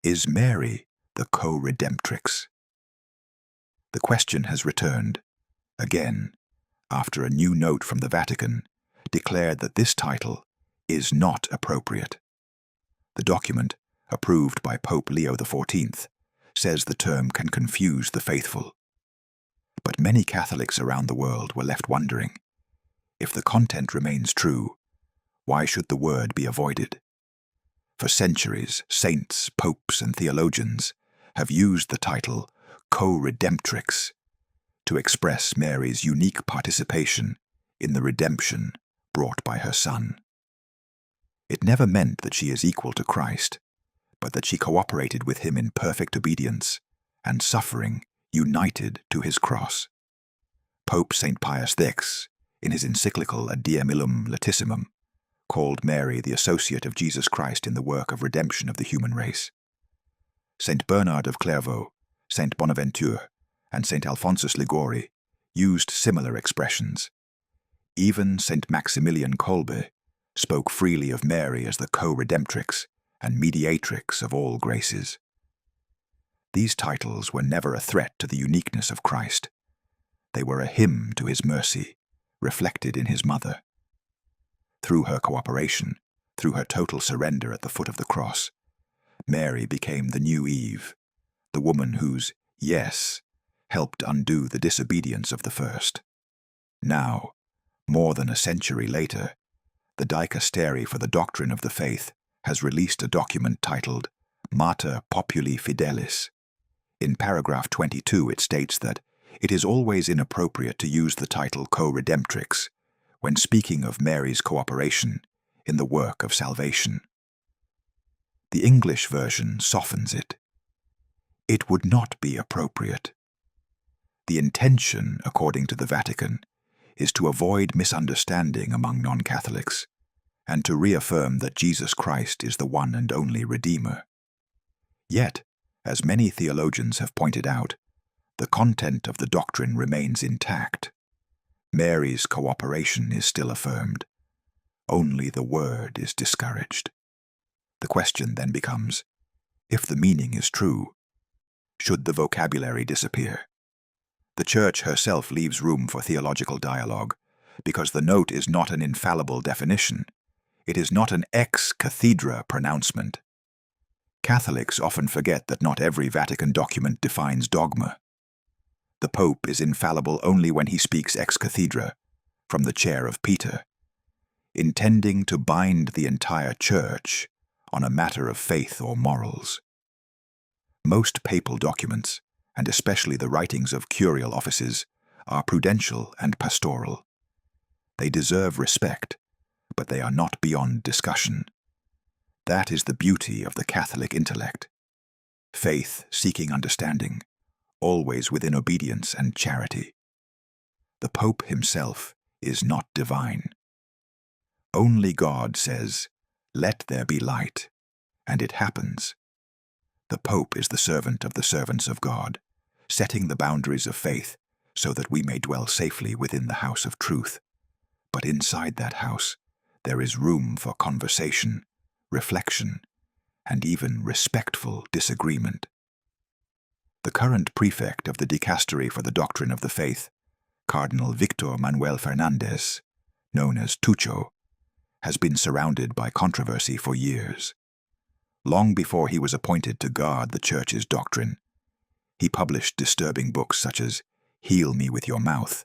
Is Mary the Co-Redemptrix? The question has returned, again, after a new note from the Vatican declared that this title is not appropriate. The document, approved by Pope Leo XIV, says the term can confuse the faithful. But many Catholics around the world were left wondering, if the content remains true, why should the word be avoided? For centuries, saints, popes, and theologians have used the title Co-Redemptrix to express Mary's unique participation in the redemption brought by her Son. It never meant that she is equal to Christ, but that she cooperated with him in perfect obedience and suffering united to his cross. Pope St. Pius X, in his encyclical Ad Diem Illum Latissimum, called Mary the associate of Jesus Christ in the work of redemption of the human race. St. Bernard of Clairvaux, St. Bonaventure, and St. Alphonsus Liguori used similar expressions. Even St. Maximilian Kolbe spoke freely of Mary as the co-redemptrix and mediatrix of all graces. These titles were never a threat to the uniqueness of Christ. They were a hymn to his mercy, reflected in his mother. Through her cooperation, through her total surrender at the foot of the cross, Mary became the new Eve, the woman whose yes helped undo the disobedience of the first. Now, more than a century later, the Dicastery for the Doctrine of the Faith has released a document titled Mater Populi Fidelis. In paragraph 22 it states that it is always inappropriate to use the title Co-Redemptrix when speaking of Mary's cooperation in the work of salvation. The English version softens it. It would not be appropriate. The intention, according to the Vatican, is to avoid misunderstanding among non-Catholics and to reaffirm that Jesus Christ is the one and only Redeemer. Yet, as many theologians have pointed out, the content of the doctrine remains intact. Mary's cooperation is still affirmed. Only the word is discouraged. The question then becomes, if the meaning is true, should the vocabulary disappear? The Church herself leaves room for theological dialogue, because the note is not an infallible definition. It is not an ex cathedra pronouncement. Catholics often forget that not every Vatican document defines dogma. The Pope is infallible only when he speaks ex cathedra, from the chair of Peter, intending to bind the entire Church on a matter of faith or morals. Most papal documents, and especially the writings of curial offices, are prudential and pastoral. They deserve respect, but they are not beyond discussion. That is the beauty of the Catholic intellect. Faith seeking understanding, always within obedience and charity. The Pope himself is not divine. Only God says, "Let there be light," and it happens. The Pope is the servant of the servants of God, setting the boundaries of faith so that we may dwell safely within the house of truth. But inside that house, there is room for conversation, reflection, and even respectful disagreement. The current prefect of the Dicastery for the Doctrine of the Faith, Cardinal Victor Manuel Fernandez, known as Tucho, has been surrounded by controversy for years. Long before he was appointed to guard the Church's doctrine, he published disturbing books such as Heal Me with Your Mouth,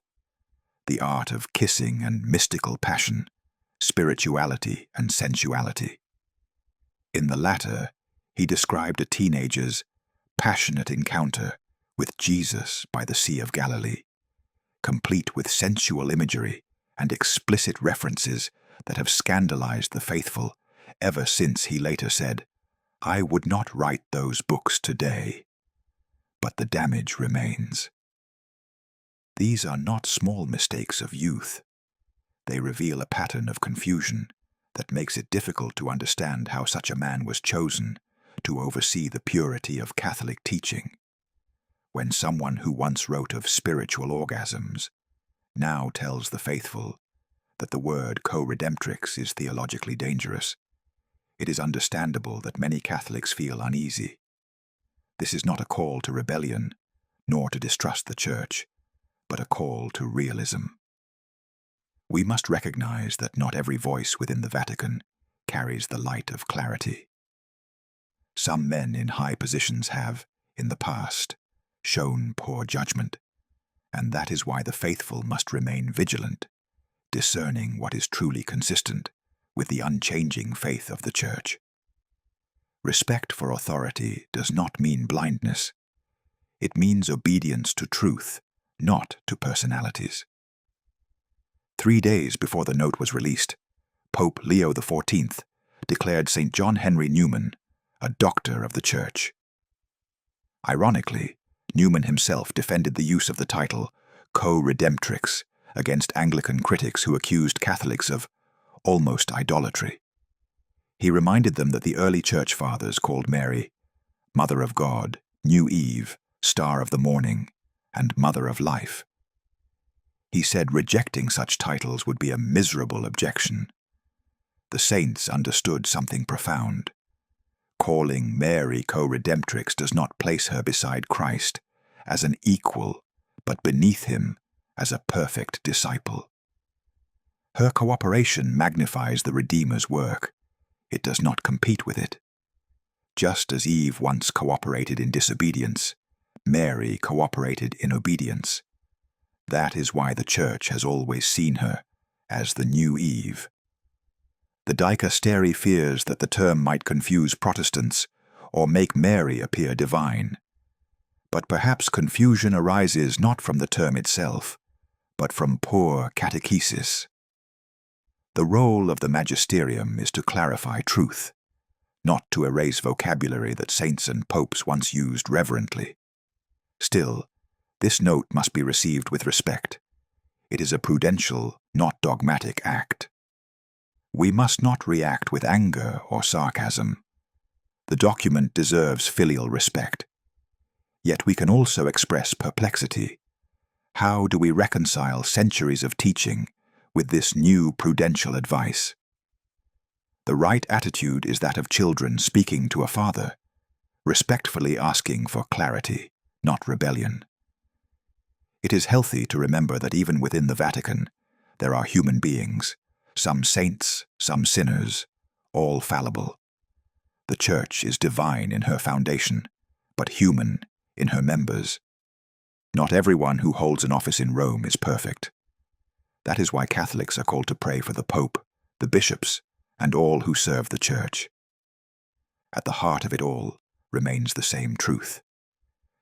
The Art of Kissing and Mystical Passion, Spirituality and Sensuality. In the latter, he described a teenager's passionate encounter with Jesus by the Sea of Galilee, complete with sensual imagery and explicit references that have scandalized the faithful ever since he later said, "I would not write those books today." But the damage remains. These are not small mistakes of youth. They reveal a pattern of confusion that makes it difficult to understand how such a man was chosen to oversee the purity of Catholic teaching. When someone who once wrote of spiritual orgasms now tells the faithful that the word co-redemptrix is theologically dangerous, it is understandable that many Catholics feel uneasy. This is not a call to rebellion, nor to distrust the Church, but a call to realism. We must recognize that not every voice within the Vatican carries the light of clarity. Some men in high positions have, in the past, shown poor judgment, and that is why the faithful must remain vigilant, discerning what is truly consistent with the unchanging faith of the Church. Respect for authority does not mean blindness. It means obedience to truth, not to personalities. 3 days before the note was released, Pope Leo XIV declared St. John Henry Newman a doctor of the Church. Ironically, Newman himself defended the use of the title Co-Redemptrix against Anglican critics who accused Catholics of almost idolatry. He reminded them that the early Church Fathers called Mary Mother of God, New Eve, Star of the Morning, and Mother of Life. He said rejecting such titles would be a miserable objection. The saints understood something profound. Calling Mary Co-Redemptrix does not place her beside Christ as an equal, but beneath him as a perfect disciple. Her cooperation magnifies the Redeemer's work. It does not compete with it. Just as Eve once cooperated in disobedience, Mary cooperated in obedience. That is why the Church has always seen her as the new Eve. The dicastery fears that the term might confuse Protestants or make Mary appear divine. But perhaps confusion arises not from the term itself, but from poor catechesis. The role of the magisterium is to clarify truth, not to erase vocabulary that saints and popes once used reverently. Still, this note must be received with respect. It is a prudential, not dogmatic act. We must not react with anger or sarcasm. The document deserves filial respect. Yet we can also express perplexity. How do we reconcile centuries of teaching with this new prudential advice? The right attitude is that of children speaking to a father, respectfully asking for clarity, not rebellion. It is healthy to remember that even within the Vatican, there are human beings, some saints, some sinners, all fallible. The Church is divine in her foundation, but human in her members. Not everyone who holds an office in Rome is perfect. That is why Catholics are called to pray for the Pope, the bishops, and all who serve the Church. At the heart of it all remains the same truth.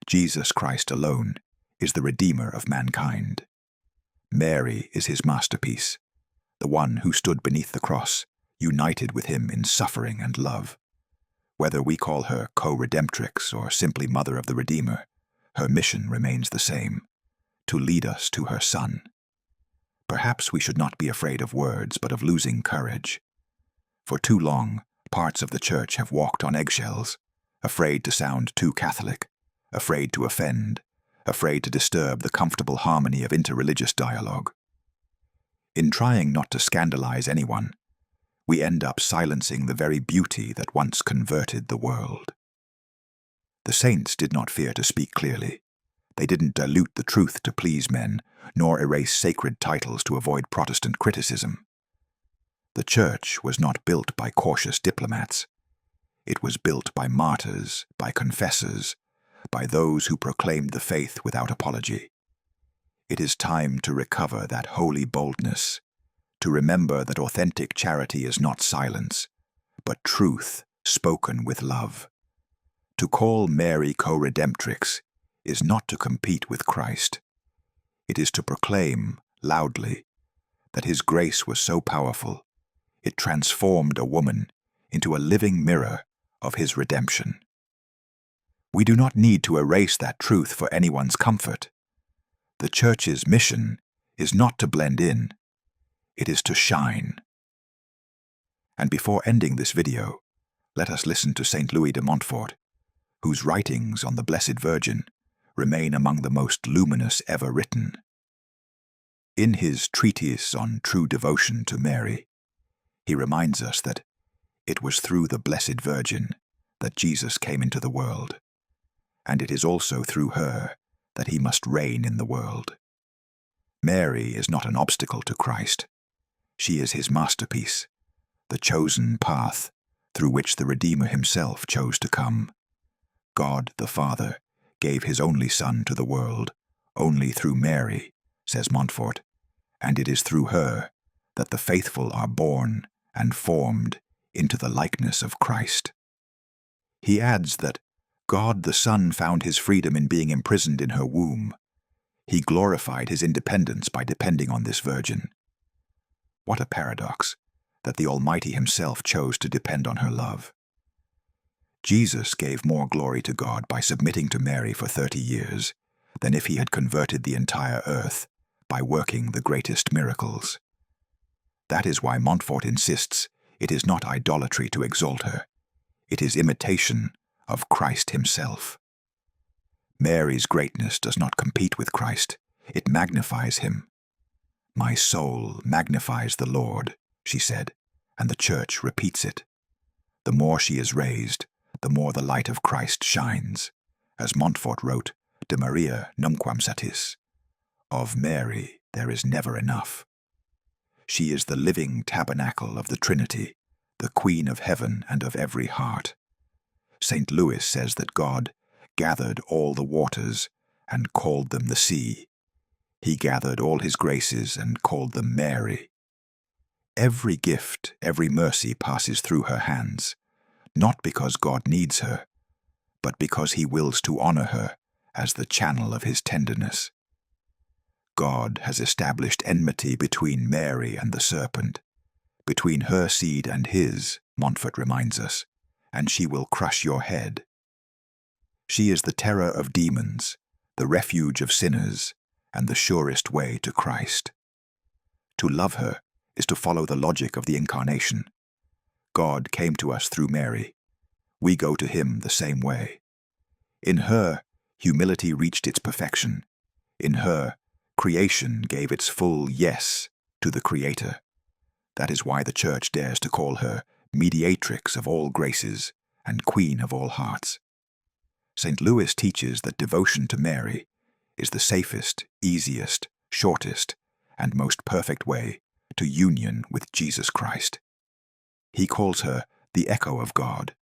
Jesus Christ alone is the Redeemer of mankind. Mary is his masterpiece, the one who stood beneath the cross, united with him in suffering and love. Whether we call her Co-Redemptrix or simply Mother of the Redeemer, her mission remains the same, to lead us to her Son. Perhaps we should not be afraid of words, but of losing courage. For too long, parts of the Church have walked on eggshells, afraid to sound too Catholic, afraid to offend, afraid to disturb the comfortable harmony of interreligious dialogue. In trying not to scandalize anyone, we end up silencing the very beauty that once converted the world. The saints did not fear to speak clearly. They didn't dilute the truth to please men, nor erase sacred titles to avoid Protestant criticism. The Church was not built by cautious diplomats. It was built by martyrs, by confessors, by those who proclaimed the faith without apology. It is time to recover that holy boldness, to remember that authentic charity is not silence, but truth spoken with love. To call Mary Co-Redemptrix is not to compete with Christ. It is to proclaim, loudly, that his grace was so powerful, it transformed a woman into a living mirror of his redemption. We do not need to erase that truth for anyone's comfort. The Church's mission is not to blend in, it is to shine. And before ending this video, let us listen to St. Louis de Montfort, whose writings on the Blessed Virgin remain among the most luminous ever written. In his treatise on true devotion to Mary, he reminds us that it was through the Blessed Virgin that Jesus came into the world, and it is also through her that he must reign in the world. Mary is not an obstacle to Christ. She is his masterpiece, the chosen path through which the Redeemer himself chose to come. God the Father gave his only Son to the world only through Mary, says Montfort, and it is through her that the faithful are born and formed into the likeness of Christ. He adds that God the Son found his freedom in being imprisoned in her womb. He glorified his independence by depending on this virgin. What a paradox, that the Almighty himself chose to depend on her love. Jesus gave more glory to God by submitting to Mary for 30 years than if he had converted the entire earth by working the greatest miracles. That is why Montfort insists it is not idolatry to exalt her. It is imitation of Christ himself. Mary's greatness does not compete with Christ. It magnifies him. "My soul magnifies the Lord," she said, and the Church repeats it. The more she is raised, the more the light of Christ shines. As Montfort wrote, "De Maria numquam satis." Of Mary there is never enough. She is the living tabernacle of the Trinity, the Queen of heaven and of every heart. St. Louis says that God gathered all the waters and called them the sea. He gathered all his graces and called them Mary. Every gift, every mercy passes through her hands, not because God needs her, but because he wills to honor her as the channel of his tenderness. God has established enmity between Mary and the serpent, between her seed and his, Montfort reminds us, and she will crush your head. She is the terror of demons, the refuge of sinners, and the surest way to Christ. To love her is to follow the logic of the Incarnation. God came to us through Mary. We go to him the same way. In her, humility reached its perfection. In her, creation gave its full yes to the Creator. That is why the Church dares to call her mediatrix of all graces and queen of all hearts. St. Louis teaches that devotion to Mary is the safest, easiest, shortest, and most perfect way to union with Jesus Christ. He calls her the echo of God,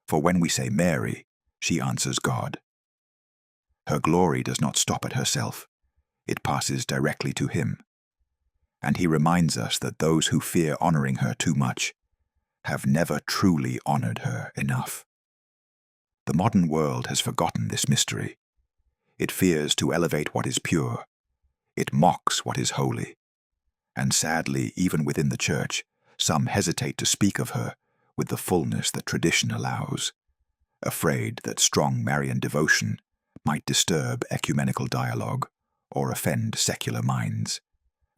for when we say Mary, she answers God. Her glory does not stop at herself. It passes directly to him. And he reminds us that those who fear honoring her too much have never truly honored her enough. The modern world has forgotten this mystery. It fears to elevate what is pure. It mocks what is holy. And sadly, even within the Church, some hesitate to speak of her with the fullness that tradition allows, afraid that strong Marian devotion might disturb ecumenical dialogue or offend secular minds.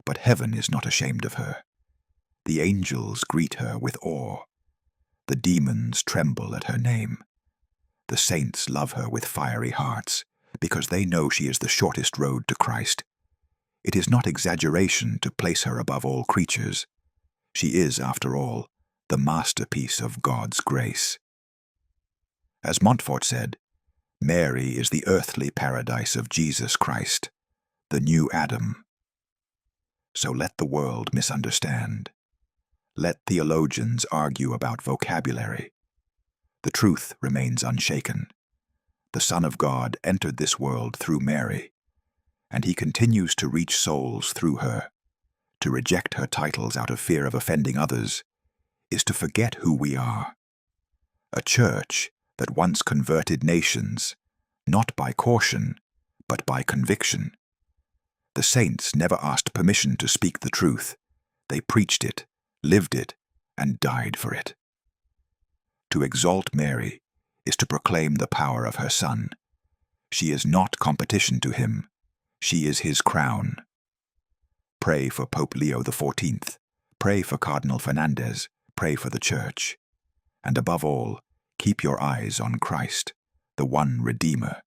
But heaven is not ashamed of her. The angels greet her with awe. The demons tremble at her name. The saints love her with fiery hearts, because they know she is the shortest road to Christ. It is not exaggeration to place her above all creatures. She is, after all, the masterpiece of God's grace. As Montfort said, Mary is the earthly paradise of Jesus Christ, the new Adam. So let the world misunderstand. Let theologians argue about vocabulary. The truth remains unshaken. The Son of God entered this world through Mary, and he continues to reach souls through her. To reject her titles out of fear of offending others is to forget who we are. A church that once converted nations, not by caution, but by conviction. The saints never asked permission to speak the truth. They preached it, lived it, and died for it. To exalt Mary is to proclaim the power of her Son. She is not competition to him. She is his crown. Pray for Pope Leo XIV. Pray for Cardinal Fernandez. Pray for the Church. And above all, keep your eyes on Christ, the one Redeemer,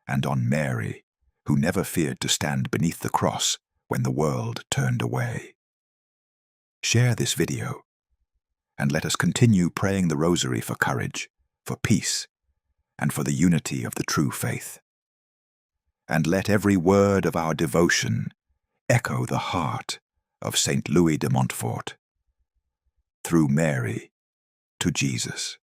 and on Mary, who never feared to stand beneath the cross when the world turned away. Share this video, and let us continue praying the Rosary for courage, for peace, and for the unity of the true faith. And let every word of our devotion echo the heart of St. Louis de Montfort. Through Mary to Jesus.